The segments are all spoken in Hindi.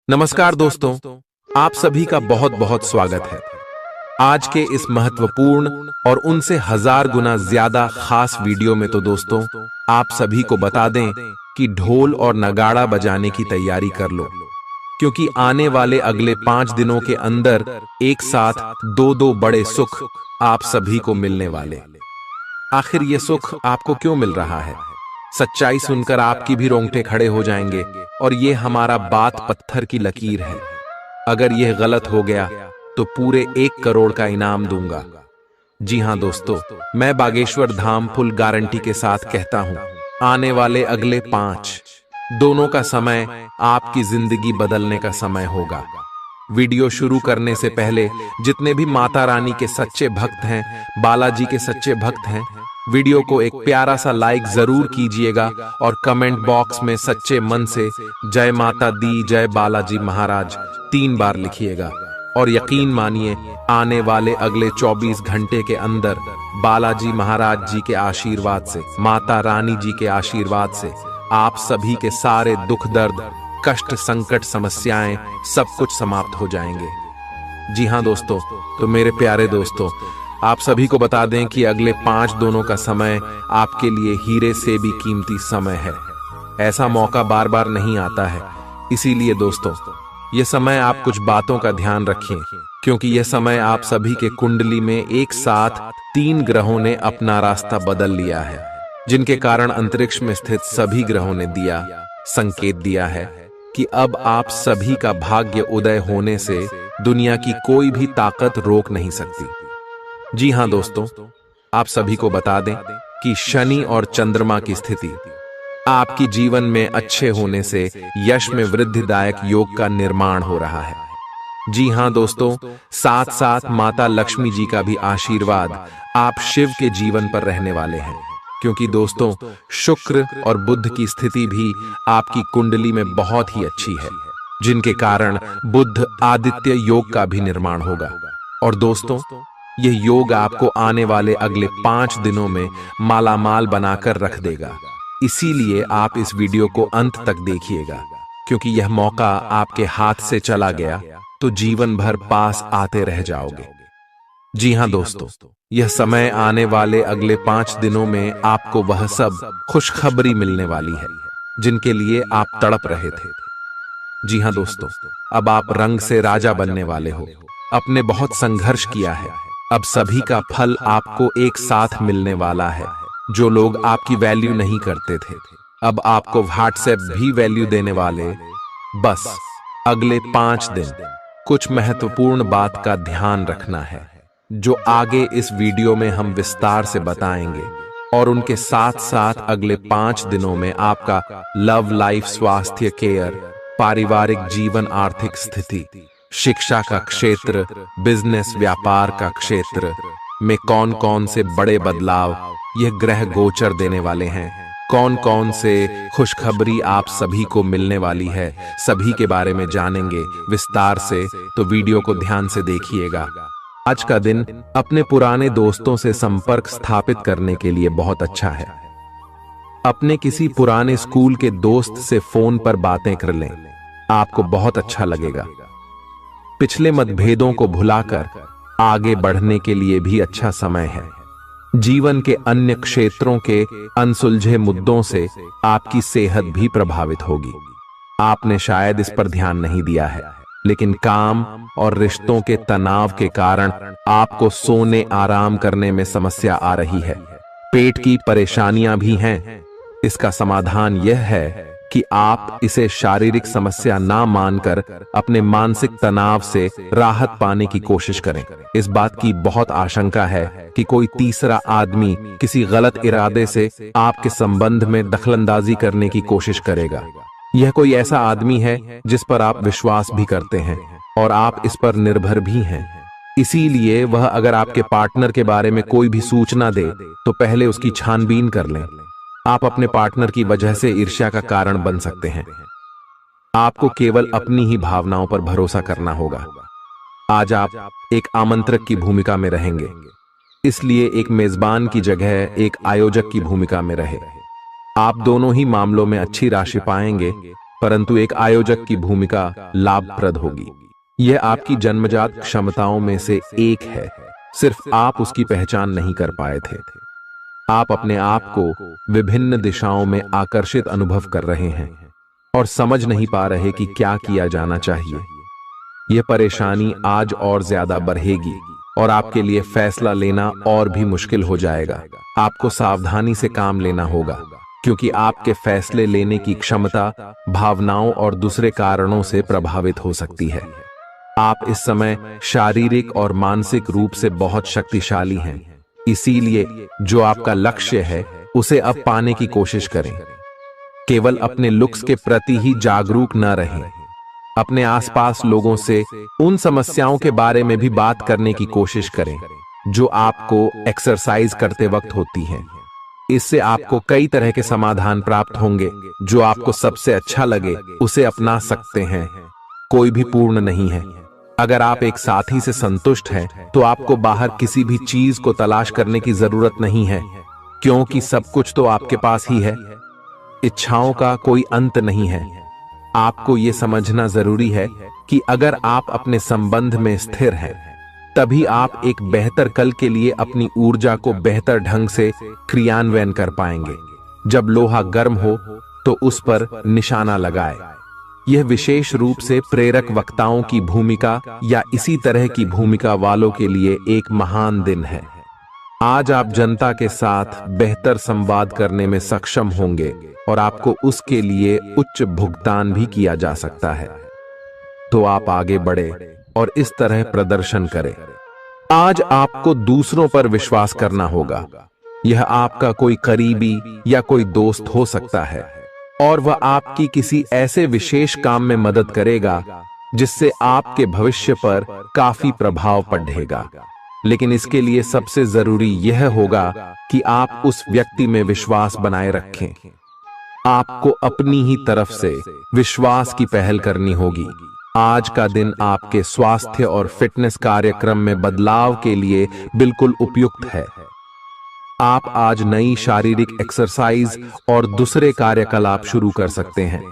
नमस्कार दोस्तों, आप सभी का बहुत बहुत स्वागत है। आज के इस महत्वपूर्ण और उनसे हजार गुना ज्यादा खास वीडियो में तो दोस्तों आप सभी को बता दें कि ढोल और नगाड़ा बजाने की तैयारी कर लो, क्योंकि आने वाले अगले 5 दिनों के अंदर एक साथ दो बड़े सुख आप सभी को मिलने वाले। आखिर ये सुख आपको क्यों मिल रहा है? सच्चाई सुनकर आपकी भी रोंगटे खड़े हो जाएंगे और ये हमारा बात पत्थर की लकीर है। अगर यह गलत हो गया तो पूरे 1 करोड़ का इनाम दूंगा। जी हां दोस्तों, मैं बागेश्वर धाम फुल गारंटी के साथ कहता हूं, आने वाले अगले 5 दोनों का समय आपकी जिंदगी बदलने का समय होगा। वीडियो शुरू करने से पहले जितने भी माता रानी के सच्चे भक्त हैं, बालाजी के सच्चे भक्त हैं, वीडियो को एक प्यारा सा लाइक जरूर कीजिएगा और कमेंट बॉक्स में सच्चे मन से जय माता दी, जय बालाजी महाराज 3 बार लिखिएगा। और यकीन मानिए, आने वाले अगले 24 घंटे के अंदर बालाजी महाराज जी के आशीर्वाद से, माता रानी जी के आशीर्वाद से आप सभी के सारे दुख दर्द, कष्ट, संकट, समस्याएं सब कुछ समाप्त हो जाएंगे। जी हां दोस्तों, तो मेरे प्यारे दोस्तों, आप सभी को बता दें कि अगले 5 दोनों का समय आपके लिए हीरे से भी कीमती समय है। ऐसा मौका बार बार नहीं आता है। इसीलिए दोस्तों, यह समय आप कुछ बातों का ध्यान रखें, क्योंकि यह समय आप सभी के कुंडली में एक साथ 3 ग्रहों ने अपना रास्ता बदल लिया है, जिनके कारण अंतरिक्ष में स्थित सभी ग्रहों ने संकेत दिया है कि अब आप सभी का भाग्य उदय होने से दुनिया की कोई भी ताकत रोक नहीं सकती। जी हां दोस्तों, आप सभी को बता दें कि शनि और चंद्रमा की स्थिति आपकी जीवन में अच्छे होने से यश में वृद्धिदायक योग का निर्माण हो रहा है। जी हां दोस्तों, साथ साथ माता लक्ष्मी जी का भी आशीर्वाद आप शिव के जीवन पर रहने वाले हैं, क्योंकि दोस्तों शुक्र और बुध की स्थिति भी आपकी कुंडली में बहुत ही अच्छी है, जिनके कारण बुध आदित्य योग का भी निर्माण होगा। और दोस्तों, यह योग आपको आने वाले अगले 5 दिनों में मालामाल बनाकर रख देगा। इसीलिए आप इस वीडियो को अंत तक देखिएगा, क्योंकि यह मौका आपके हाथ से चला गया तो जीवन भर पास आते रह जाओगे। जी हां दोस्तों, यह समय आने वाले अगले 5 दिनों में आपको वह सब खुशखबरी मिलने वाली है जिनके लिए आप तड़प रहे थे। जी हां दोस्तों, अब आप रंग से राजा बनने वाले हो। आपने बहुत संघर्ष किया है, अब सभी का फल आपको एक साथ मिलने वाला है। जो लोग आपकी वैल्यू नहीं करते थे, अब आपको व्हाट्सएप भी वैल्यू देने वाले। बस अगले 5 दिन कुछ महत्वपूर्ण बात का ध्यान रखना है, जो आगे इस वीडियो में हम विस्तार से बताएंगे। और उनके साथ साथ अगले 5 दिनों में आपका लव लाइफ, स्वास्थ्य, केयर, पारिवारिक जीवन, आर्थिक स्थिति, शिक्षा का क्षेत्र, बिजनेस, व्यापार का क्षेत्र में कौन कौन से बड़े बदलाव यह ग्रह गोचर देने वाले हैं, कौन कौन से खुशखबरी आप सभी को मिलने वाली है, सभी के बारे में जानेंगे विस्तार से। तो वीडियो को ध्यान से देखिएगा। आज का दिन अपने पुराने दोस्तों से संपर्क स्थापित करने के लिए बहुत अच्छा है। अपने किसी पुराने स्कूल के दोस्त से फोन पर बातें कर लें, आपको बहुत अच्छा लगेगा। पिछले मतभेदों को भुलाकर आगे बढ़ने के लिए भी अच्छा समय है। जीवन के अन्य क्षेत्रों के अनसुलझे मुद्दों से आपकी सेहत भी प्रभावित होगी। आपने शायद इस पर ध्यान नहीं दिया है, लेकिन काम और रिश्तों के तनाव के कारण आपको सोने, आराम करने में समस्या आ रही है। पेट की परेशानियां भी हैं। इसका समाधान यह है कि आप इसे शारीरिक समस्या ना मानकर अपने मानसिक तनाव से राहत पाने की कोशिश करें। इस बात की बहुत आशंका है कि कोई तीसरा आदमी किसी गलत इरादे से आपके संबंध में दखलंदाजी करने की कोशिश करेगा। यह कोई ऐसा आदमी है जिस पर आप विश्वास भी करते हैं और आप इस पर निर्भर भी हैं। इसीलिए वह अगर आपके पार्टनर के बारे में कोई भी सूचना दे तो पहले उसकी छानबीन कर लें। आप अपने पार्टनर की वजह से ईर्ष्या का कारण बन सकते हैं। आपको केवल अपनी ही भावनाओं पर भरोसा करना होगा। आज आप एक आमंत्रक की भूमिका में रहेंगे, इसलिए एक मेजबान की जगह एक आयोजक की भूमिका में रहे। आप दोनों ही मामलों में अच्छी राशि पाएंगे, परंतु एक आयोजक की भूमिका लाभप्रद होगी। यह आपकी जन्मजात क्षमताओं में से एक है, सिर्फ आप उसकी पहचान नहीं कर पाए थे। आप अपने आप को विभिन्न दिशाओं में आकर्षित अनुभव कर रहे हैं और समझ नहीं पा रहे कि क्या किया जाना चाहिए। यह परेशानी आज और ज्यादा बढ़ेगी और आपके लिए फैसला लेना और भी मुश्किल हो जाएगा। आपको सावधानी से काम लेना होगा, क्योंकि आपके फैसले लेने की क्षमता भावनाओं और दूसरे कारणों से प्रभावित हो सकती है। आप इस समय शारीरिक और मानसिक रूप से बहुत शक्तिशाली हैं, इसीलिए जो आपका लक्ष्य है उसे अब पाने की कोशिश करें। केवल अपने लुक्स के प्रति ही जागरूक न रहें, अपने आसपास लोगों से उन समस्याओं के बारे में भी बात करने की कोशिश करें जो आपको एक्सरसाइज करते वक्त होती हैं। इससे आपको कई तरह के समाधान प्राप्त होंगे। जो आपको सबसे अच्छा लगे उसे अपना सकते हैं। कोई भी पूर्ण नहीं है। अगर आप एक साथी से संतुष्ट हैं तो आपको बाहर किसी भी चीज को तलाश करने की जरूरत नहीं है, क्योंकि सब कुछ तो आपके पास ही है। इच्छाओं का कोई अंत नहीं है। आपको यह समझना जरूरी है कि अगर आप अपने संबंध में स्थिर हैं, तभी आप एक बेहतर कल के लिए अपनी ऊर्जा को बेहतर ढंग से क्रियान्वयन कर पाएंगे। जब लोहा गर्म हो तो उस पर निशाना लगाए। यह विशेष रूप से प्रेरक वक्ताओं की भूमिका या इसी तरह की भूमिका वालों के लिए एक महान दिन है। आज आप जनता के साथ बेहतर संवाद करने में सक्षम होंगे और आपको उसके लिए उच्च भुगतान भी किया जा सकता है। तो आप आगे बढ़े और इस तरह प्रदर्शन करें। आज आपको दूसरों पर विश्वास करना होगा। यह आपका कोई करीबी या कोई दोस्त हो सकता है और वह आपकी किसी ऐसे विशेष काम में मदद करेगा जिससे आपके भविष्य पर काफी प्रभाव पड़ेगा। लेकिन इसके लिए सबसे जरूरी यह होगा कि आप उस व्यक्ति में विश्वास बनाए रखें। आपको अपनी ही तरफ से विश्वास की पहल करनी होगी। आज का दिन आपके स्वास्थ्य और फिटनेस कार्यक्रम में बदलाव के लिए बिल्कुल उपयुक्त है। आप आज नई शारीरिक एक्सरसाइज और दूसरे कार्यकलाप शुरू कर सकते हैं।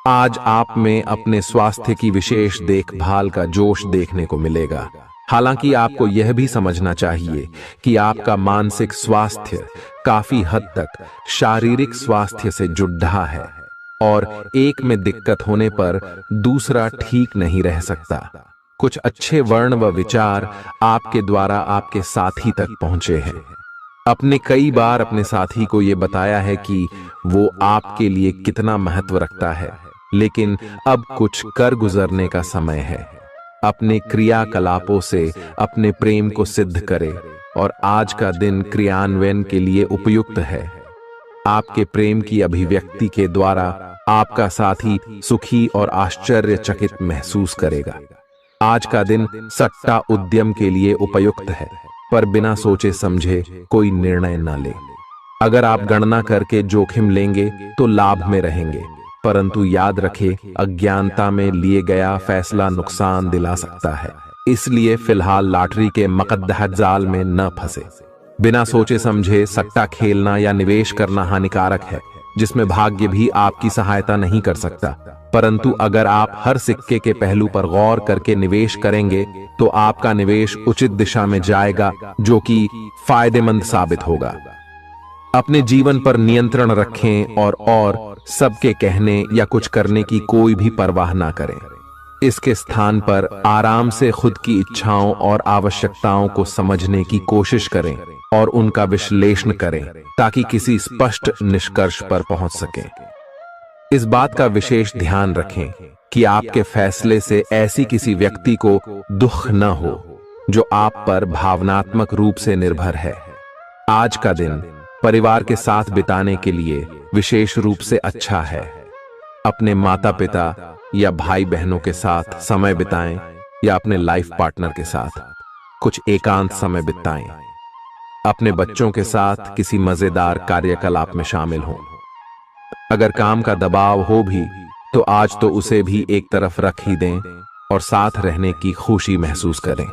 आज आप में अपने स्वास्थ्य की विशेष देखभाल का जोश देखने को मिलेगा। हालांकि आपको यह भी समझना चाहिए कि आपका मानसिक स्वास्थ्य काफी हद तक शारीरिक स्वास्थ्य से जुड़ा है और एक में दिक्कत होने पर दूसरा ठीक नहीं रह सकता। कुछ अच्छे वर्ण व विचार आपके द्वारा आपके साथी तक पहुंचे हैं। अपने कई बार अपने साथी को यह बताया है कि वो आपके लिए कितना महत्व रखता है, लेकिन अब कुछ कर गुजरने का समय है। अपने क्रियाकलापों से अपने प्रेम को सिद्ध करें और आज का दिन क्रियान्वयन के लिए उपयुक्त है। आपके प्रेम की अभिव्यक्ति के द्वारा आपका साथी सुखी और आश्चर्यचकित महसूस करेगा। आज का दिन सट्टा उद्यम के लिए उपयुक्त है, पर बिना सोचे समझे कोई निर्णय न ले। अगर आप गणना करके जोखिम लेंगे तो लाभ में रहेंगे, परंतु याद रखें, अज्ञानता में लिए गया फैसला नुकसान दिला सकता है। इसलिए फिलहाल लॉटरी के मकद्दह जाल में न फंसे। बिना सोचे समझे सट्टा खेलना या निवेश करना हानिकारक है, जिसमें भाग्य भी आपकी सहायता नहीं कर सकता। परंतु अगर आप हर सिक्के के पहलू पर गौर करके निवेश करेंगे तो आपका निवेश उचित दिशा में जाएगा, जो कि फायदेमंद साबित होगा। अपने जीवन पर नियंत्रण रखें और सबके कहने या कुछ करने की कोई भी परवाह ना करें। इसके स्थान पर आराम से खुद की इच्छाओं और आवश्यकताओं को समझने की कोशिश करें और उनका विश्लेषण करें, ताकि किसी स्पष्ट निष्कर्ष पर पहुंच सकें। इस बात का विशेष ध्यान रखें कि आपके फैसले से ऐसी किसी व्यक्ति को दुख न हो जो आप पर भावनात्मक रूप से निर्भर है। आज का दिन परिवार के साथ बिताने के लिए विशेष रूप से अच्छा है। अपने माता पिता या भाई बहनों के साथ समय बिताएं या अपने लाइफ पार्टनर के साथ कुछ एकांत समय बिताएं। अपने बच्चों के साथ किसी मजेदार कार्यकलाप में शामिल हों। अगर काम का दबाव हो भी तो आज तो उसे भी एक तरफ रख ही दें और साथ रहने की खुशी महसूस करें।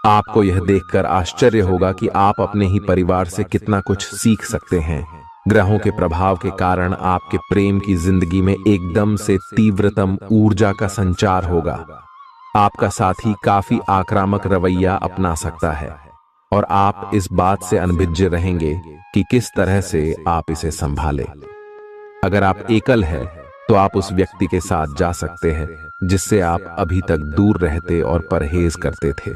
आपको यह देखकर आश्चर्य होगा कि आप अपने ही परिवार से कितना कुछ सीख सकते हैं। ग्रहों के प्रभाव के कारण आपके प्रेम की जिंदगी में एकदम से तीव्रतम ऊर्जा का संचार होगा। आपका साथी काफी आक्रामक रवैया अपना सकता है और आप इस बात से अनभिज्ञ रहेंगे कि किस तरह से आप इसे संभालें। अगर आप एकल हैं, तो आप उस व्यक्ति के साथ जा सकते हैं जिससे आप अभी तक दूर रहते और परहेज करते थे।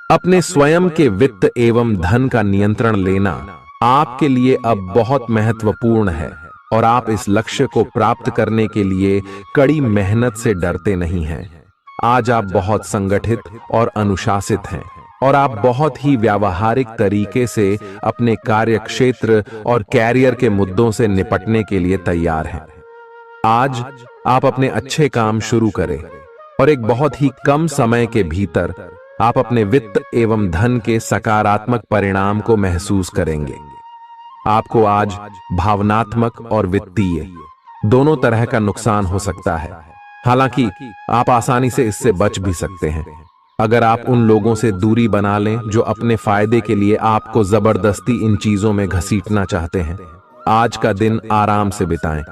अपने स्वयं के वित्त एवं धन का नियंत्रण लेना आपके लिए अब बहुत महत्वपूर्ण है और आप इस लक्ष्य को प्राप्त करने के लिए कड़ी मेहनत से डरते नहीं हैं। आज आप बहुत संगठित और अनुशासित हैं और आप बहुत ही व्यावहारिक तरीके से अपने कार्यक्षेत्र और कैरियर के मुद्दों से निपटने के लिए तैयार हैं। आज आप अपने अच्छे काम शुरू करें और एक बहुत ही कम समय के भीतर आप अपने वित्त एवं धन के सकारात्मक परिणाम को महसूस करेंगे। आपको आज भावनात्मक और वित्तीय दोनों तरह का नुकसान हो सकता है। हालांकि आप आसानी से इससे बच भी सकते हैं अगर आप उन लोगों से दूरी बना लें जो अपने फायदे के लिए आपको जबरदस्ती इन चीजों में घसीटना चाहते हैं। आज का दिन आराम से बिताएं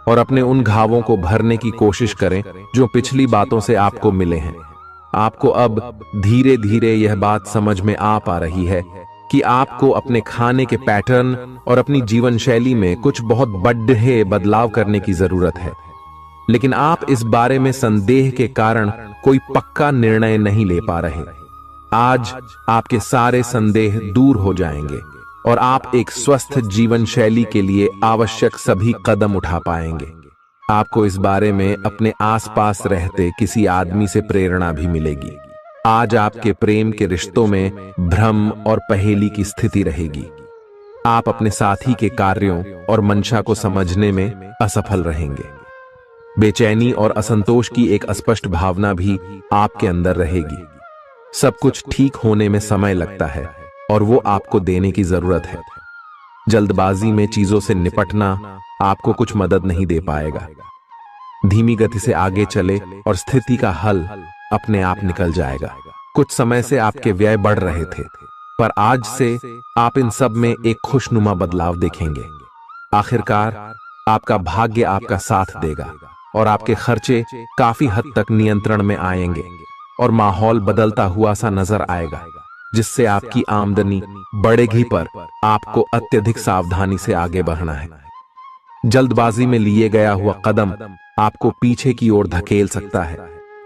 और अपने उन घावों को भरने की कोशिश करें जो पिछली बातों से आपको मिले हैं। आपको अब धीरे धीरे यह बात समझ में आ पा रही है कि आपको अपने खाने के पैटर्न और अपनी जीवन शैली में कुछ बहुत बड़े बदलाव करने की जरूरत है, लेकिन आप इस बारे में संदेह के कारण कोई पक्का निर्णय नहीं ले पा रहे। आज आपके सारे संदेह दूर हो जाएंगे और आप एक स्वस्थ जीवन शैली के लिए आवश्यक सभी कदम उठा पाएंगे। आपको इस बारे में अपने आसपास रहते किसी आदमी से प्रेरणा भी मिलेगी। आज आपके प्रेम के रिश्तों में भ्रम और पहेली की स्थिति रहेगी। आप अपने साथी के कार्यों और मंशा को समझने में असफल रहेंगे। बेचैनी और असंतोष की एक अस्पष्ट भावना भी आपके अंदर रहेगी। सब कुछ ठीक होने में समय लगता है और वो आपको देने की जरूरत है। जल्दबाजी में चीजों से निपटना आपको कुछ मदद नहीं दे पाएगा। धीमी गति से आगे चले और स्थिति का हल अपने आप निकल जाएगा। कुछ समय से आपके व्यय बढ़ रहे थे, पर आज से आप इन सब में एक खुशनुमा बदलाव देखेंगे। आखिरकार आपका भाग्य आपका साथ देगा और आपके खर्चे काफी हद तक नियंत्रण में आएंगे और माहौल बदलता हुआ सा नजर आएगा, जिससे आपकी आमदनी बढ़ेगी, पर आपको अत्यधिक सावधानी से आगे बढ़ना है। जल्दबाजी में लिए गया हुआ कदम आपको पीछे की ओर धकेल सकता है,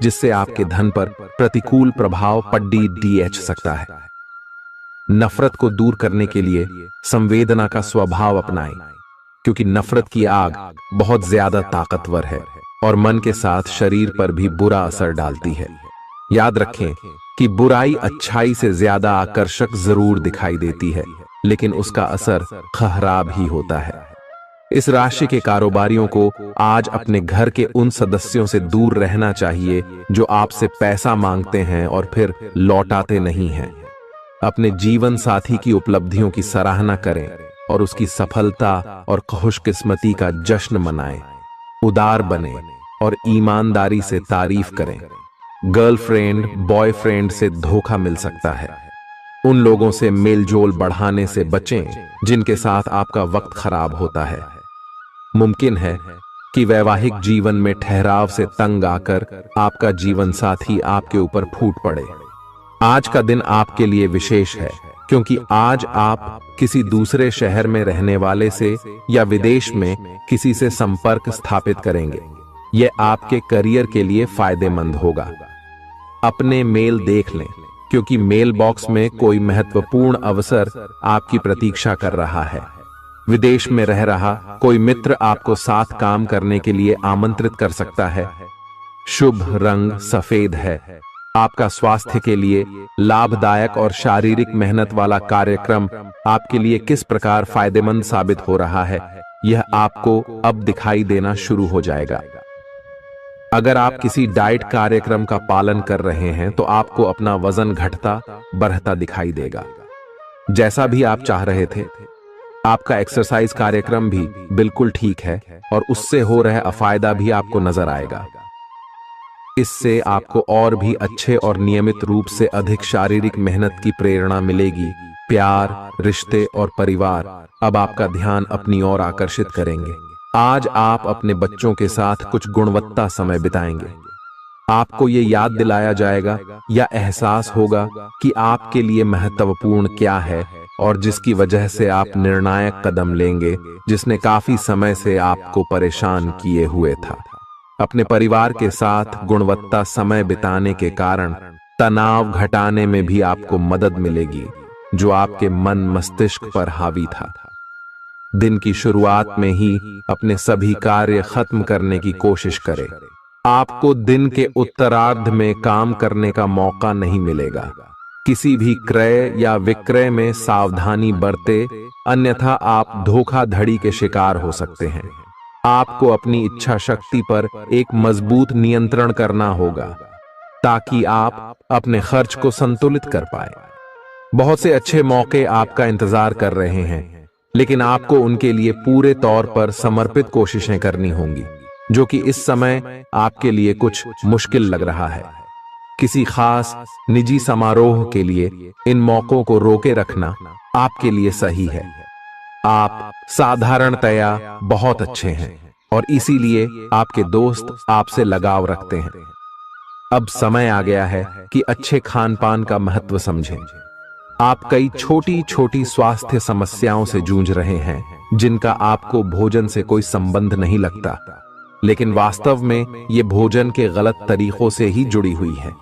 जिससे आपके धन पर प्रतिकूल प्रभाव पड़ सकता है। नफरत को दूर करने के लिए संवेदना का स्वभाव अपनाएं, क्योंकि नफरत की आग बहुत ज्यादा ताकतवर है और मन के साथ शरीर पर भी बुरा असर डालती है। याद रखें कि बुराई अच्छाई से ज्यादा आकर्षक जरूर दिखाई देती है, लेकिन उसका असर खराब ही होता है। इस राशि के कारोबारियों को आज अपने घर के उन सदस्यों से दूर रहना चाहिए जो आपसे पैसा मांगते हैं और फिर लौटाते नहीं हैं। अपने जीवन साथी की उपलब्धियों की सराहना करें और उसकी सफलता और खुशकिस्मती का जश्न मनाएं। उदार बने और ईमानदारी से तारीफ करें। गर्लफ्रेंड बॉयफ्रेंड से धोखा मिल सकता है। उन लोगों से मेलजोल बढ़ाने से बचें जिनके साथ आपका वक्त खराब होता है। मुमकिन है कि वैवाहिक जीवन में ठहराव से तंग आकर आपका जीवन साथी आपके ऊपर फूट पड़े। आज का दिन आपके लिए विशेष है, क्योंकि आज आप किसी दूसरे शहर में रहने वाले से या विदेश में किसी से संपर्क स्थापित करेंगे। यह आपके करियर के लिए फायदेमंद होगा। अपने मेल देख लें, क्योंकि मेल बॉक्स में कोई महत्वपूर्ण अवसर आपकी प्रतीक्षा कर रहा है। विदेश में रह रहा कोई मित्र आपको साथ काम करने के लिए आमंत्रित कर सकता है। शुभ रंग सफेद है। आपका स्वास्थ्य के लिए लाभदायक और शारीरिक मेहनत वाला कार्यक्रम आपके लिए किस प्रकार फायदेमंद साबित हो रहा है, यह आपको अब दिखाई देना शुरू हो जाएगा। अगर आप किसी डाइट कार्यक्रम का पालन कर रहे हैं तो आपको अपना वजन घटता बढ़ता दिखाई देगा। जैसा भी आप चाह रहे थे, आपका एक्सरसाइज कार्यक्रम भी बिल्कुल ठीक है और उससे हो रहा अफायदा भी आपको नजर आएगा। इससे आपको और भी अच्छे और नियमित रूप से अधिक शारीरिक मेहनत की प्रेरणा मिलेगी। प्यार, रिश्ते और परिवार अब आपका ध्यान अपनी ओर आकर्षित करेंगे। आज आप अपने बच्चों के साथ कुछ गुणवत्ता समय बिताएंगे। आपको ये याद दिलाया जाएगा या एहसास होगा कि आपके लिए महत्वपूर्ण क्या है और जिसकी वजह से आप निर्णायक कदम लेंगे, जिसने काफी समय से आपको परेशान किए हुए था। अपने परिवार के साथ गुणवत्ता समय बिताने के कारण तनाव घटाने में भी आपको मदद मिलेगी, जो आपके मन मस्तिष्क पर हावी था। दिन की शुरुआत में ही अपने सभी कार्य खत्म करने की कोशिश करें। आपको दिन के उत्तरार्ध में काम करने का मौका नहीं मिलेगा। किसी भी क्रय या विक्रय में सावधानी बरते, अन्यथा आप धोखाधड़ी के शिकार हो सकते हैं। आपको अपनी इच्छा शक्ति पर एक मजबूत नियंत्रण करना होगा ताकि आप अपने खर्च को संतुलित कर पाए। बहुत से अच्छे मौके आपका इंतजार कर रहे हैं, लेकिन आपको उनके लिए पूरे तौर पर समर्पित कोशिशें करनी होंगी, जो कि इस समय आपके लिए कुछ मुश्किल लग रहा है। किसी खास निजी समारोह के लिए इन मौकों को रोके रखना आपके लिए सही है। आप साधारणतया बहुत अच्छे हैं और इसीलिए आपके दोस्त आपसे लगाव रखते हैं। अब समय आ गया है कि अच्छे खान पान का महत्व समझें। आप कई छोटी छोटी स्वास्थ्य समस्याओं से जूझ रहे हैं, जिनका आपको भोजन से कोई संबंध नहीं लगता, लेकिन वास्तव में ये भोजन के गलत तरीकों से ही जुड़ी हुई है।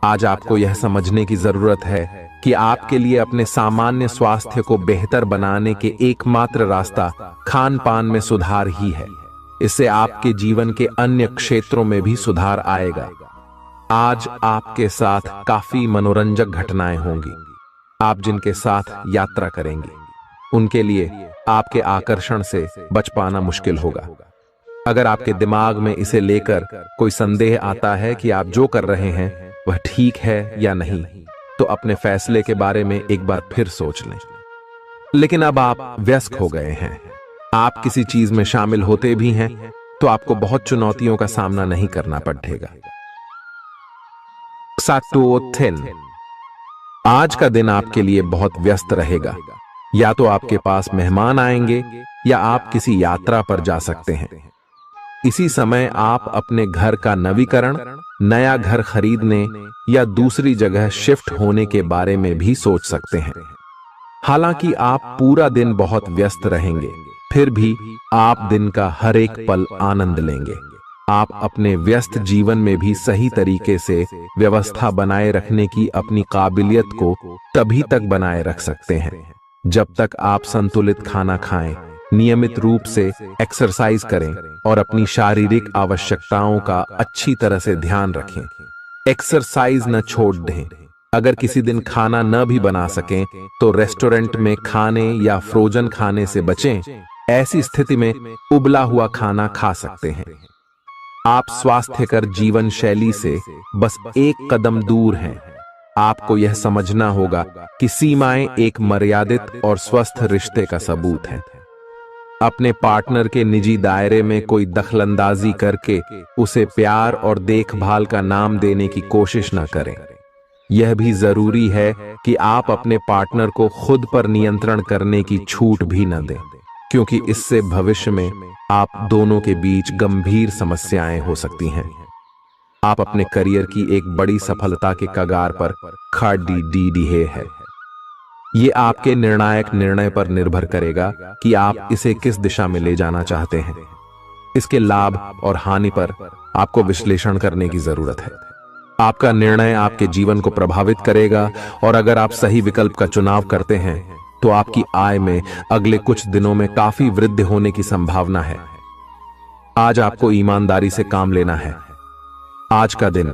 आज आपको यह समझने की जरूरत है कि आपके लिए अपने सामान्य स्वास्थ्य को बेहतर बनाने के एकमात्र रास्ता खान पान में सुधार ही है। इससे आपके जीवन के अन्य क्षेत्रों में भी सुधार आएगा। आज आपके साथ काफी मनोरंजक घटनाएं होंगी। आप जिनके साथ यात्रा करेंगे, उनके लिए आपके आकर्षण से बच पाना मुश्किल होगा। अगर आपके दिमाग में इसे लेकर कोई संदेह आता है कि आप जो कर रहे हैं वह ठीक है या नहीं, तो अपने फैसले के बारे में एक बार फिर सोच लें। लेकिन अब आप वयस्क हो गए हैं, आप किसी चीज में शामिल होते भी हैं तो आपको बहुत चुनौतियों का सामना नहीं करना पड़ेगा। आज का दिन आपके लिए बहुत व्यस्त रहेगा। या तो आपके पास मेहमान आएंगे या आप किसी यात्रा पर जा सकते हैं। इसी समय आप अपने घर का नवीकरण, नया घर खरीदने या दूसरी जगह शिफ्ट होने के बारे में भी सोच सकते हैं। हालांकि आप पूरा दिन बहुत व्यस्त रहेंगे, फिर भी आप दिन का हर एक पल आनंद लेंगे। आप अपने व्यस्त जीवन में भी सही तरीके से व्यवस्था बनाए रखने की अपनी काबिलियत को तभी तक बनाए रख सकते हैं जब तक आप संतुलित खाना खाएं, नियमित रूप से एक्सरसाइज करें और अपनी शारीरिक आवश्यकताओं का अच्छी तरह से ध्यान रखें। एक्सरसाइज न छोड़ दें। अगर किसी दिन खाना न भी बना सकें तो रेस्टोरेंट में खाने या फ्रोजन खाने से बचें। ऐसी स्थिति में उबला हुआ खाना खा सकते हैं। आप स्वास्थ्यकर जीवन शैली से बस एक कदम दूर हैं। आपको यह समझना होगा कि सीमाएं एक मर्यादित और स्वस्थ रिश्ते का सबूत हैं। अपने पार्टनर के निजी दायरे में कोई दखलंदाजी करके उसे प्यार और देखभाल का नाम देने की कोशिश न करें। यह भी जरूरी है कि आप अपने पार्टनर को खुद पर नियंत्रण करने की छूट भी न दें, क्योंकि इससे भविष्य में आप दोनों के बीच गंभीर समस्याएं हो सकती हैं। आप अपने करियर की एक बड़ी सफलता के कगार पर खड़ी है। ये आपके निर्णायक निर्णय पर निर्भर करेगा कि आप इसे किस दिशा में ले जाना चाहते हैं। इसके लाभ और हानि पर आपको विश्लेषण करने की जरूरत है। आपका निर्णय आपके जीवन को प्रभावित करेगा और अगर आप सही विकल्प का चुनाव करते हैं तो आपकी आय में अगले कुछ दिनों में काफी वृद्धि होने की संभावना है। आज आपको ईमानदारी से काम लेना है। आज का दिन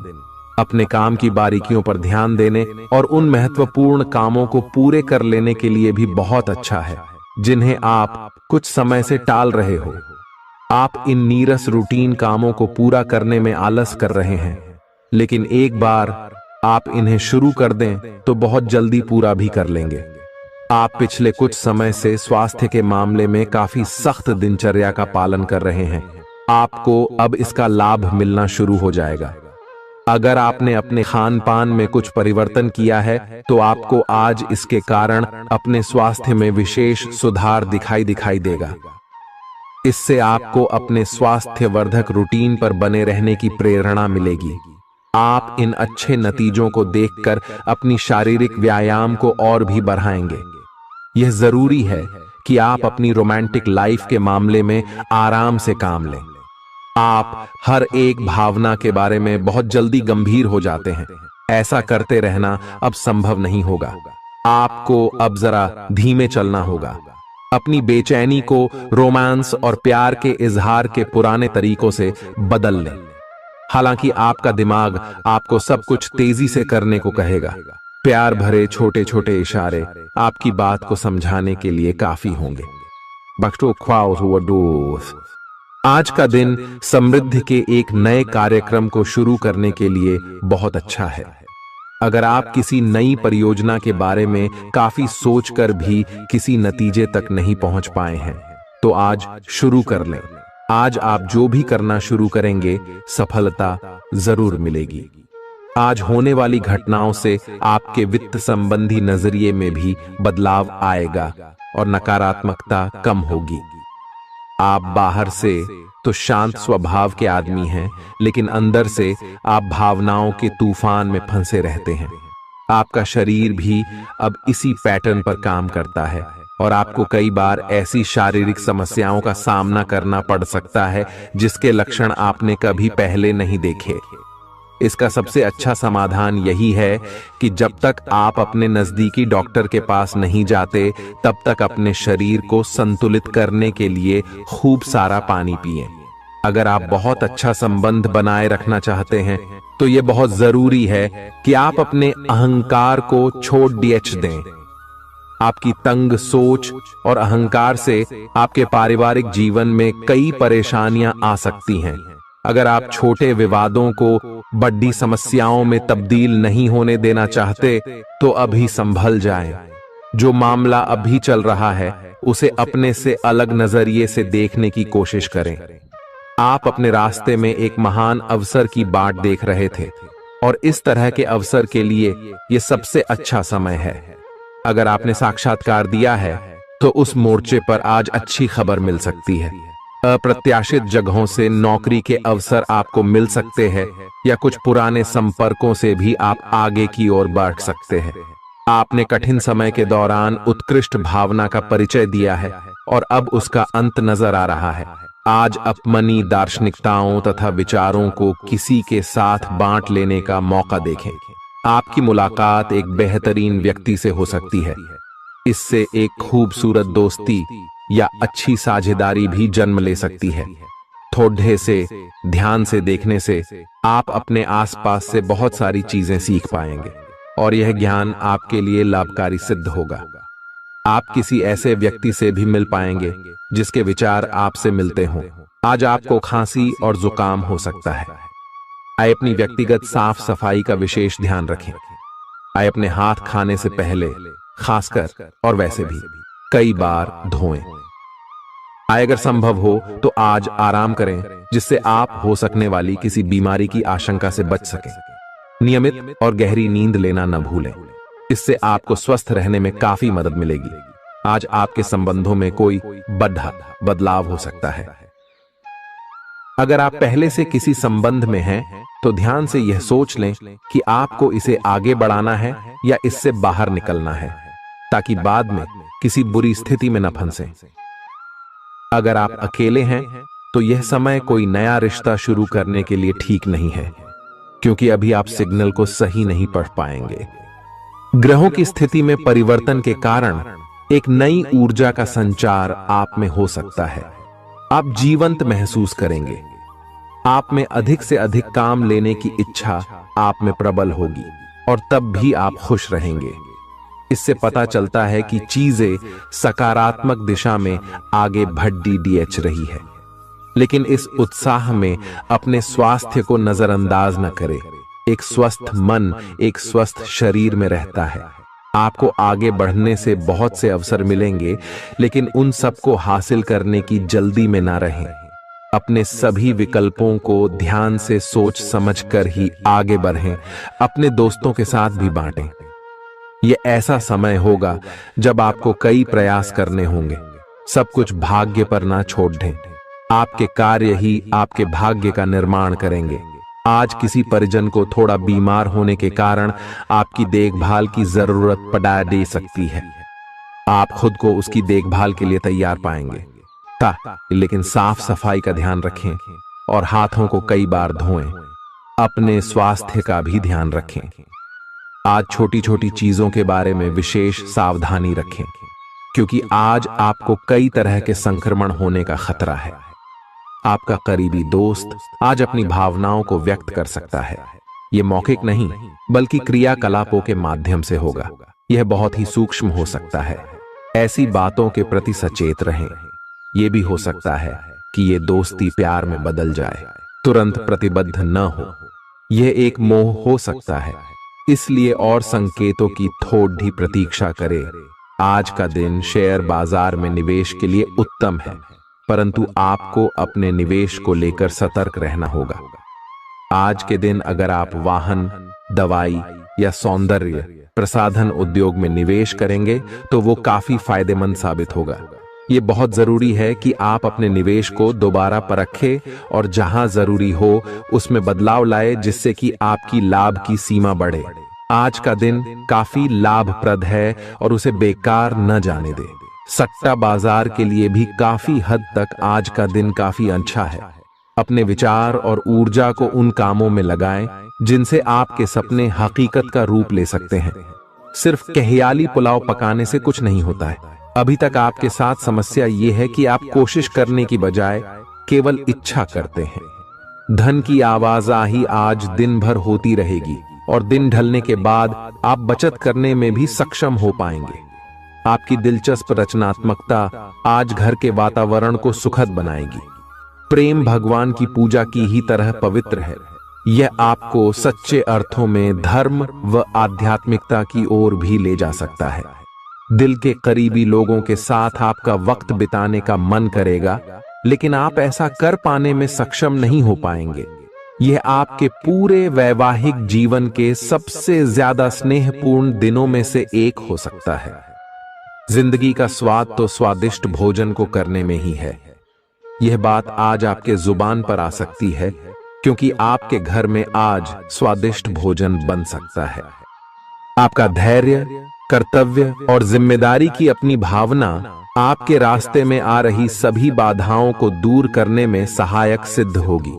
अपने काम की बारीकियों पर ध्यान देने और उन महत्वपूर्ण कामों को पूरे कर लेने के लिए भी बहुत अच्छा है जिन्हें आप कुछ समय से टाल रहे हो। आप इन नीरस रूटीन कामों को पूरा करने में आलस कर रहे हैं, लेकिन एक बार आप इन्हें शुरू कर दें तो बहुत जल्दी पूरा भी कर लेंगे। आप पिछले कुछ समय से स्वास्थ्य के मामले में काफी सख्त दिनचर्या का पालन कर रहे हैं। आपको अब इसका लाभ मिलना शुरू हो जाएगा। अगर आपने अपने खान पान में कुछ परिवर्तन किया है तो आपको आज इसके कारण अपने स्वास्थ्य में विशेष सुधार दिखाई देगा। इससे आपको अपने स्वास्थ्य वर्धक रूटीन पर बने रहने की प्रेरणा मिलेगी। आप इन अच्छे नतीजों को देखकर अपनी शारीरिक व्यायाम को और भी बढ़ाएंगे। यह जरूरी है कि आप अपनी रोमांटिक लाइफ के मामले में आराम से काम लें। आप हर एक भावना के बारे में बहुत जल्दी गंभीर हो जाते हैं। ऐसा करते रहना अब संभव नहीं होगा। आपको अब जरा धीमे चलना होगा। अपनी बेचैनी को रोमांस और प्यार के इजहार के पुराने तरीकों से बदल लें। हालांकि आपका दिमाग आपको सब कुछ तेजी से करने को कहेगा। प्यार भरे छोटे छोटे इशारे आपकी बात को समझाने के लिए काफी होंगे। आज का दिन समृद्धि के एक नए कार्यक्रम को शुरू करने के लिए बहुत अच्छा है। अगर आप किसी नई परियोजना के बारे में काफी सोचकर भी किसी नतीजे तक नहीं पहुंच पाए हैं तो आज शुरू कर लें। आज आप जो भी करना शुरू करेंगे सफलता जरूर मिलेगी। आज होने वाली घटनाओं से आपके वित्त संबंधी नजरिए में भी बदलाव आएगा और नकारात्मकता कम होगी। आप बाहर से तो शांत स्वभाव के आदमी हैं, लेकिन अंदर से आप भावनाओं के तूफान में फंसे रहते हैं। आपका शरीर भी अब इसी पैटर्न पर काम करता है और आपको कई बार ऐसी शारीरिक समस्याओं का सामना करना पड़ सकता है जिसके लक्षण आपने कभी पहले नहीं देखे। इसका सबसे अच्छा समाधान यही है कि जब तक आप अपने नजदीकी डॉक्टर के पास नहीं जाते तब तक अपने शरीर को संतुलित करने के लिए खूब सारा पानी पिएं। अगर आप बहुत अच्छा संबंध बनाए रखना चाहते हैं तो यह बहुत जरूरी है कि आप अपने अहंकार को छोड़ दें। आपकी तंग सोच और अहंकार से आपके पारिवारिक जीवन में कई परेशानियां आ सकती हैं। अगर आप छोटे विवादों को बड़ी समस्याओं में तब्दील नहीं होने देना चाहते तो अभी संभल जाएं। जो मामला अभी चल रहा है उसे अपने से अलग नजरिए से देखने की कोशिश करें। आप अपने रास्ते में एक महान अवसर की बाट देख रहे थे और इस तरह के अवसर के लिए यह सबसे अच्छा समय है। अगर आपने साक्षात्कार दिया है तो उस मोर्चे पर आज अच्छी खबर मिल सकती है। अप्रत्याशित जगहों से नौकरी के अवसर आपको मिल सकते हैं या कुछ पुराने संपर्कों से भी आप आगे की ओर बढ़ सकते हैं। आपने कठिन समय के दौरान उत्कृष्ट भावना का परिचय दिया है और अब उसका अंत नजर आ रहा है। आज अपनी दार्शनिकताओं तथा विचारों को किसी के साथ बांट लेने का मौका देखें। आपकी मुलाकात एक बेहतरीन व्यक्ति से हो सकती है। इससे एक खूबसूरत दोस्ती या अच्छी साझेदारी भी जन्म ले सकती है। थोड़े से ध्यान से देखने से आप अपने आसपास से बहुत सारी चीजें सीख पाएंगे और यह ज्ञान आपके लिए लाभकारी सिद्ध होगा। आप किसी ऐसे व्यक्ति से भी मिल पाएंगे जिसके विचार आपसे मिलते हों। आज आपको खांसी और जुकाम हो सकता है। आइए अपनी व्यक्तिगत साफ सफाई का विशेष ध्यान रखें। आइए अपने हाथ खाने से पहले खासकर और वैसे भी कई बार धोएं। आइए अगर संभव हो तो आज आराम करें जिससे आप हो सकने वाली किसी बीमारी की आशंका से बच सकें। नियमित और गहरी नींद लेना न भूलें। इससे आपको स्वस्थ रहने में काफी मदद मिलेगी। आज आपके संबंधों में कोई बड़ा बदलाव हो सकता है। अगर आप पहले से किसी संबंध में हैं तो ध्यान से यह सोच लें कि आपको इसे आगे बढ़ाना है या इससे बाहर निकलना है, ताकि बाद में किसी बुरी स्थिति में न फंसें। अगर आप अकेले हैं तो यह समय कोई नया रिश्ता शुरू करने के लिए ठीक नहीं है, क्योंकि अभी आप सिग्नल को सही नहीं पढ़ पाएंगे। ग्रहों की स्थिति में परिवर्तन के कारण एक नई ऊर्जा का संचार आप में हो सकता है। आप जीवंत महसूस करेंगे। आप में अधिक से अधिक काम लेने की इच्छा आप में प्रबल होगी और तब भी आप खुश रहेंगे। इससे पता चलता है कि चीजें सकारात्मक दिशा में आगे बढ़ रही है। लेकिन इस उत्साह में अपने स्वास्थ्य को नजरअंदाज न करें। एक स्वस्थ मन एक स्वस्थ शरीर में रहता है। आपको आगे बढ़ने से बहुत से अवसर मिलेंगे, लेकिन उन सबको हासिल करने की जल्दी में ना रहें। अपने सभी विकल्पों को ध्यान से सोच समझ कर ही आगे बढ़ें। अपने दोस्तों के साथ भी बांटें। ये ऐसा समय होगा जब आपको कई प्रयास करने होंगे। सब कुछ भाग्य पर ना छोड़ दें। आपके कार्य ही आपके भाग्य का निर्माण करेंगे। आज किसी परिजन को थोड़ा बीमार होने के कारण आपकी देखभाल की जरूरत पड़ा दे सकती है। आप खुद को उसकी देखभाल के लिए तैयार पाएंगे। लेकिन साफ सफाई का ध्यान रखें और हाथों को कई बार धोएं। अपने स्वास्थ्य का भी ध्यान रखें। आज छोटी छोटी चीजों के बारे में विशेष सावधानी रखें, क्योंकि आज आपको कई तरह के संक्रमण होने का खतरा है। आपका करीबी दोस्त आज अपनी भावनाओं को व्यक्त कर सकता है। यह मौखिक नहीं बल्कि क्रियाकलापों के माध्यम से होगा। यह बहुत ही सूक्ष्म हो सकता है। ऐसी बातों के प्रति सचेत रहें। यह भी हो सकता है कि यह दोस्ती प्यार में बदल जाए। तुरंत प्रतिबद्ध न हो। यह एक मोह हो सकता है, इसलिए और संकेतों की थोड़ी प्रतीक्षा करें। आज का दिन शेयर बाजार में निवेश के लिए उत्तम है, परंतु आपको अपने निवेश को लेकर सतर्क रहना होगा। आज के दिन अगर आप वाहन, दवाई या सौंदर्य प्रसाधन उद्योग में निवेश करेंगे तो वो काफी फायदेमंद साबित होगा। ये बहुत जरूरी है कि आप अपने निवेश को दोबारा परखें और जहां जरूरी हो उसमें बदलाव लाए, जिससे कि आपकी लाभ की सीमा बढ़े। आज का दिन काफी लाभप्रद है और उसे बेकार न जाने दें। सट्टा बाजार के लिए भी काफी हद तक आज का दिन काफी अच्छा है। अपने विचार और ऊर्जा को उन कामों में लगाएं जिनसे आपके सपने हकीकत का रूप ले सकते हैं। सिर्फ कहियाली पुलाव पकाने से कुछ नहीं होता है। अभी तक आपके साथ समस्या ये है कि आप कोशिश करने की बजाय केवल इच्छा करते हैं। धन की आवाजाही आज दिन भर होती रहेगी और दिन ढलने के बाद आप बचत करने में भी सक्षम हो पाएंगे। आपकी दिलचस्प रचनात्मकता आज घर के वातावरण को सुखद बनाएगी। प्रेम भगवान की पूजा की ही तरह पवित्र है। यह आपको सच्चे अर्थों में धर्म व आध्यात्मिकता की ओर भी ले जा सकता है। दिल के करीबी लोगों के साथ आपका वक्त बिताने का मन करेगा, लेकिन आप ऐसा कर पाने में सक्षम नहीं हो पाएंगे। यह आपके पूरे वैवाहिक जीवन के सबसे ज्यादा स्नेहपूर्ण दिनों में से एक हो सकता है। जिंदगी का स्वाद तो स्वादिष्ट भोजन को करने में ही है। यह बात आज आपके जुबान पर आ सकती है, क्योंकि आपके घर में आज स्वादिष्ट भोजन बन सकता है। आपका धैर्य, कर्तव्य और जिम्मेदारी की अपनी भावना आपके रास्ते में आ रही सभी बाधाओं को दूर करने में सहायक सिद्ध होगी।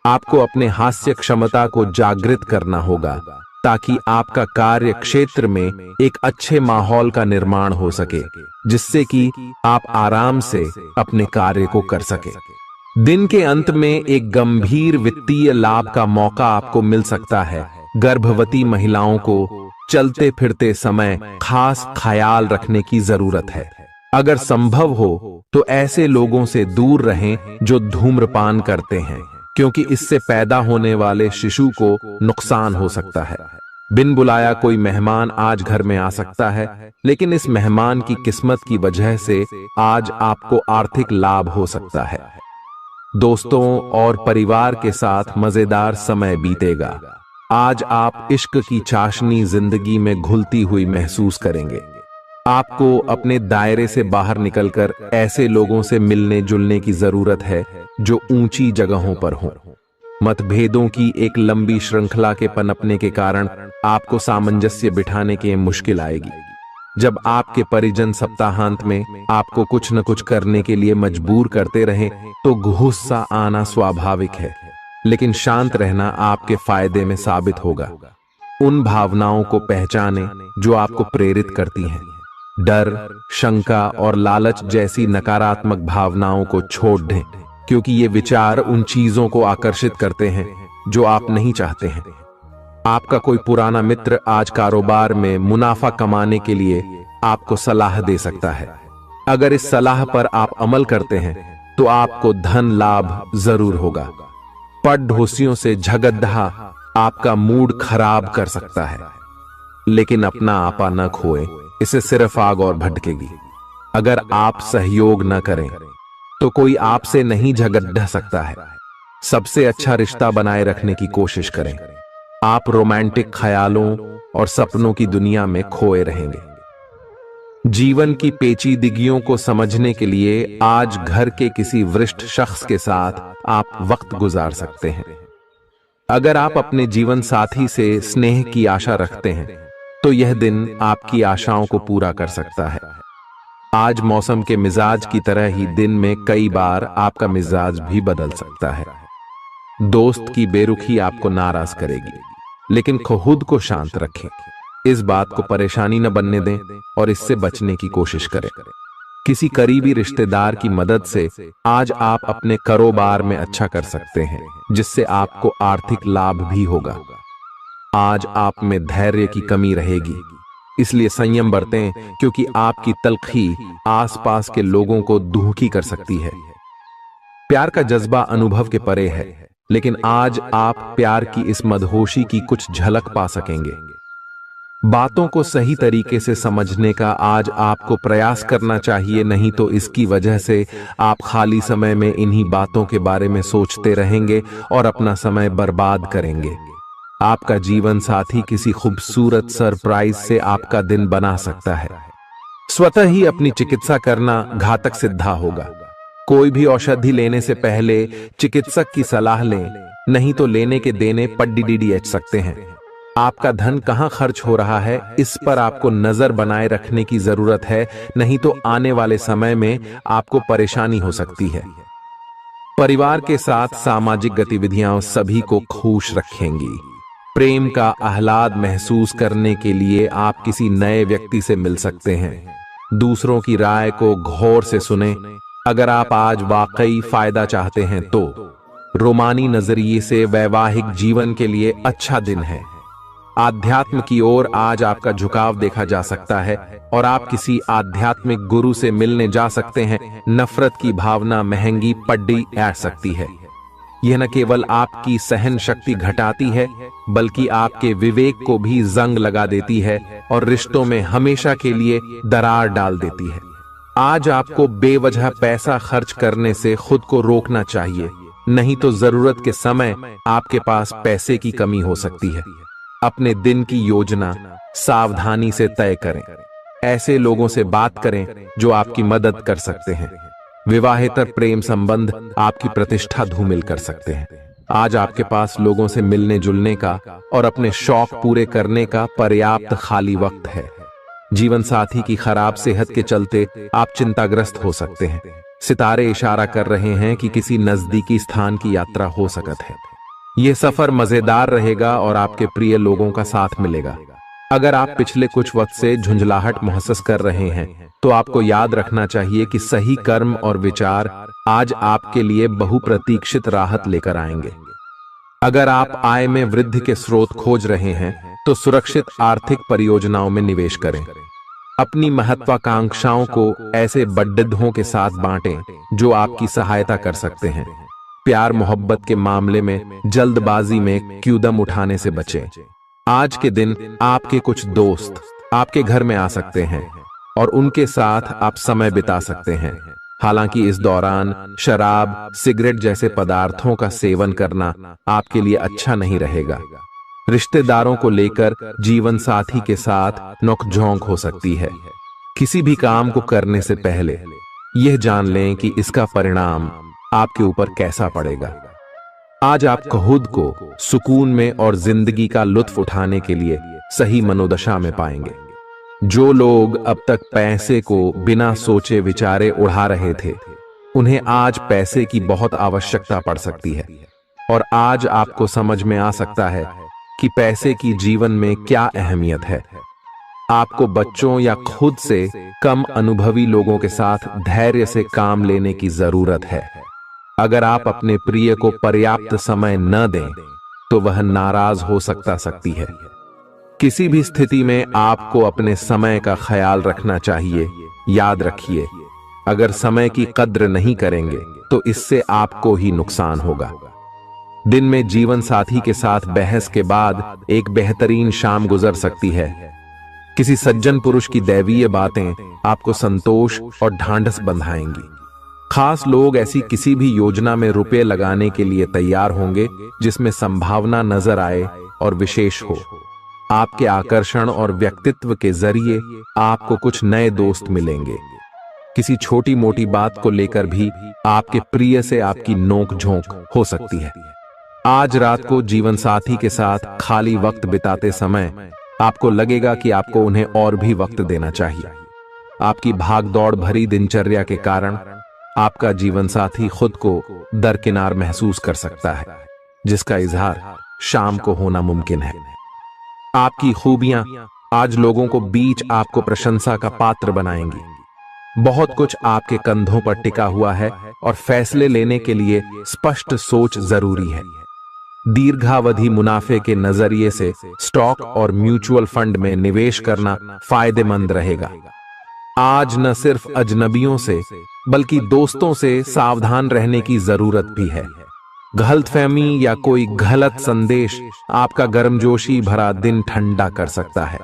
आपको अपने हास्य क्षमता को जागृत करना होगा, ताकि आपका कार्य क्षेत्र में एक अच्छे माहौल का निर्माण हो सके, जिससे कि आप आराम से अपने कार्य को कर सके। दिन के अंत में एक गंभीर वित्तीय लाभ का मौका आपको मिल सकता है। गर्भवती महिलाओं को चलते फिरते समय खास ख्याल रखने की जरूरत है। अगर संभव हो तो ऐसे लोगों से दूर रहें जो धूम्रपान करते हैं, क्योंकि इससे पैदा होने वाले शिशु को नुकसान हो सकता है। बिन बुलाया कोई मेहमान आज घर में आ सकता है, लेकिन इस मेहमान की किस्मत की वजह से आज आपको आर्थिक लाभ हो सकता है। दोस्तों और परिवार के साथ मजेदार समय बीतेगा। आज आप इश्क की चाशनी जिंदगी में घुलती हुई महसूस करेंगे। आपको अपने दायरे से बाहर निकलकर ऐसे लोगों से मिलने जुलने की जरूरत है जो ऊंची जगहों पर हों। मतभेदों की एक लंबी श्रृंखला के पनपने के कारण आपको सामंजस्य बिठाने की मुश्किल आएगी। जब आपके परिजन सप्ताहांत में आपको कुछ न कुछ करने के लिए मजबूर करते रहे तो गुस्सा आना स्वाभाविक है, लेकिन शांत रहना आपके फायदे में साबित होगा। उन भावनाओं को पहचानें जो आपको प्रेरित करती हैं। डर, शंका और लालच जैसी नकारात्मक भावनाओं को छोड़ दें, क्योंकि ये विचार उन चीजों को आकर्षित करते हैं जो आप नहीं चाहते हैं। आपका कोई पुराना मित्र आज कारोबार में मुनाफा कमाने के लिए आपको सलाह दे सकता है। अगर इस सलाह पर आप अमल करते हैं तो आपको धन लाभ जरूर होगा। पड़ोसियों से झगड़ा आपका मूड खराब कर सकता है, लेकिन अपना आपा न खोएं, इससे सिर्फ आग और भड़केगी। अगर आप सहयोग न करें तो कोई आपसे नहीं झगड़ सकता है। सबसे अच्छा रिश्ता बनाए रखने की कोशिश करें। आप रोमांटिक ख्यालों और सपनों की दुनिया में खोए रहेंगे। जीवन की पेचीदगियों को समझने के लिए आज घर के किसी वरिष्ठ शख्स के साथ आप वक्त गुजार सकते हैं। अगर आप अपने जीवन साथी से स्नेह की आशा रखते हैं तो यह दिन आपकी आशाओं को पूरा कर सकता है। आज मौसम के मिजाज की तरह ही दिन में कई बार आपका मिजाज भी बदल सकता है। दोस्त की बेरुखी आपको नाराज करेगी, लेकिन खुद को शांत रखें। इस बात को परेशानी न बनने दें और इससे बचने की कोशिश करें। किसी करीबी रिश्तेदार की मदद से आज आप अपने कारोबार में अच्छा कर सकते हैं, जिससे आपको आर्थिक लाभ भी होगा। आज आप में धैर्य की कमी रहेगी, इसलिए संयम बरतें, क्योंकि आपकी तल्खी आसपास के लोगों को दुखी कर सकती है। प्यार का जज्बा अनुभव के परे है, लेकिन आज आप प्यार की इस मदहोशी की कुछ झलक पा सकेंगे। बातों को सही तरीके से समझने का आज आपको प्रयास करना चाहिए, नहीं तो इसकी वजह से आप खाली समय में इन्हीं बातों के बारे में सोचते रहेंगे और अपना समय बर्बाद करेंगे। आपका जीवन साथी किसी खूबसूरत सरप्राइज से आपका दिन बना सकता है। स्वतः ही अपनी चिकित्सा करना घातक सिद्धा होगा। कोई भी औषधि लेने से पहले चिकित्सक की सलाह लें, नहीं तो लेने के देने पड्डीडीडीएच सकते हैं। आपका धन कहां खर्च हो रहा है, इस पर आपको नजर बनाए रखने की जरूरत है, नहीं तो आने वाले समय में आपको परेशानी हो सकती है। परिवार के साथ सामाजिक गतिविधियां सभी को खुश रखेंगी। प्रेम का आह्लाद महसूस करने के लिए आप किसी नए व्यक्ति से मिल सकते हैं। दूसरों की राय को गौर से सुनें। अगर आप आज वाकई फायदा चाहते हैं तो रोमानी नजरिए से वैवाहिक जीवन के लिए अच्छा दिन है। आध्यात्म की ओर आज आपका झुकाव देखा जा सकता है और आप किसी आध्यात्मिक गुरु से मिलने जा सकते हैं। नफरत की भावना महंगी पड्डी आ सकती है। यह न केवल आपकी सहन शक्ति घटाती है, बल्कि आपके विवेक को भी जंग लगा देती है और रिश्तों में हमेशा के लिए दरार डाल देती है। आज आपको बेवजह पैसा खर्च करने से खुद को रोकना चाहिए, नहीं तो जरूरत के समय आपके पास पैसे की कमी हो सकती है। अपने दिन की योजना सावधानी से तय करें। ऐसे लोगों से बात करें जो आपकी मदद कर सकते हैं। विवाहेतर प्रेम संबंध आपकी प्रतिष्ठा धूमिल कर सकते हैं। आज आपके पास लोगों से मिलने जुलने का और अपने शौक पूरे करने का पर्याप्त खाली वक्त है। जीवन साथी की खराब सेहत के चलते आप चिंताग्रस्त हो सकते हैं। सितारे इशारा कर रहे हैं कि किसी नजदीकी स्थान की यात्रा हो सकती है। यह सफर मजेदार रहेगा और आपके प्रिय लोगों का साथ मिलेगा। अगर आप पिछले कुछ वक्त से झुंझलाहट महसूस कर रहे हैं तो आपको याद रखना चाहिए कि सही कर्म और विचार आज आपके लिए बहुप्रतीक्षित राहत लेकर आएंगे। अगर आप आय में वृद्धि के स्रोत खोज रहे हैं तो सुरक्षित आर्थिक परियोजनाओं में निवेश करें। अपनी महत्वाकांक्षाओं को ऐसे बड्ढों के साथ बांटें जो आपकी सहायता कर सकते हैं। प्यार मोहब्बत के मामले में जल्दबाजी में कदम उठाने से बचें। आज के दिन आपके कुछ दोस्त आपके घर में आ सकते हैं और उनके साथ आप समय बिता सकते हैं। हालांकि इस दौरान शराब, सिगरेट जैसे पदार्थों का सेवन करना आपके लिए अच्छा नहीं रहेगा। रिश्तेदारों को लेकर जीवन साथी के साथ नोकझोंक हो सकती है। किसी भी काम को करने से पहले यह जान लें कि इसका परिणाम आपके ऊपर कैसा पड़ेगा। आज आप खुद को सुकून में और जिंदगी का लुत्फ उठाने के लिए सही मनोदशा में पाएंगे। जो लोग अब तक पैसे को बिना सोचे विचारे उड़ा रहे थे, उन्हें आज पैसे की बहुत आवश्यकता पड़ सकती है और आज आपको समझ में आ सकता है कि पैसे की जीवन में क्या अहमियत है। आपको बच्चों या खुद से कम अनुभवी लोगों के साथ धैर्य से काम लेने की जरूरत है। अगर आप अपने प्रिय को पर्याप्त समय न दें तो वह नाराज हो सकती है। किसी भी स्थिति में आपको अपने समय का ख्याल रखना चाहिए। याद रखिए, अगर समय की कद्र नहीं करेंगे तो इससे आपको ही नुकसान होगा। दिन में जीवन साथी के साथ बहस के बाद एक बेहतरीन शाम गुजर सकती है। किसी सज्जन पुरुष की दैवीय बातें आपको संतोष और ढांढस बंधाएंगी। खास लोग ऐसी किसी भी योजना में रुपए लगाने के लिए तैयार होंगे जिसमें संभावना नजर आए और विशेष हो। आपके आकर्षण और व्यक्तित्व के जरिए आपको कुछ नए दोस्त मिलेंगे। किसी छोटी मोटी बात को लेकर भी आपके प्रिय से आपकी नोक झोंक हो सकती है। आज रात को जीवन साथी के साथ खाली वक्त बिताते समय आपको लगेगा कि आपको उन्हें और भी वक्त देना चाहिए। आपकी भागदौड़ भरी दिनचर्या के कारण आपका जीवन साथी खुद को दरकिनार महसूस कर सकता है, जिसका इजहार शाम को होना मुमकिन है। आपकी खूबियां आज लोगों को बीच आपको प्रशंसा का पात्र बनाएंगी। बहुत कुछ आपके कंधों पर टिका हुआ है और फैसले लेने के लिए स्पष्ट सोच जरूरी है। दीर्घावधि मुनाफे के नजरिए से स्टॉक और म्यूचुअल फंड में निवेश करना फायदेमंद रहेगा। आज न सिर्फ अजनबियों से बल्कि दोस्तों से सावधान रहने की जरूरत भी है। गलतफहमी या कोई गलत संदेश आपका गर्मजोशी भरा दिन ठंडा कर सकता है।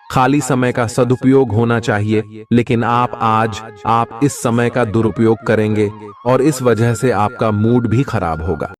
खाली समय का सदुपयोग होना चाहिए, लेकिन आप इस समय का दुरुपयोग करेंगे और इस वजह से आपका मूड भी खराब होगा।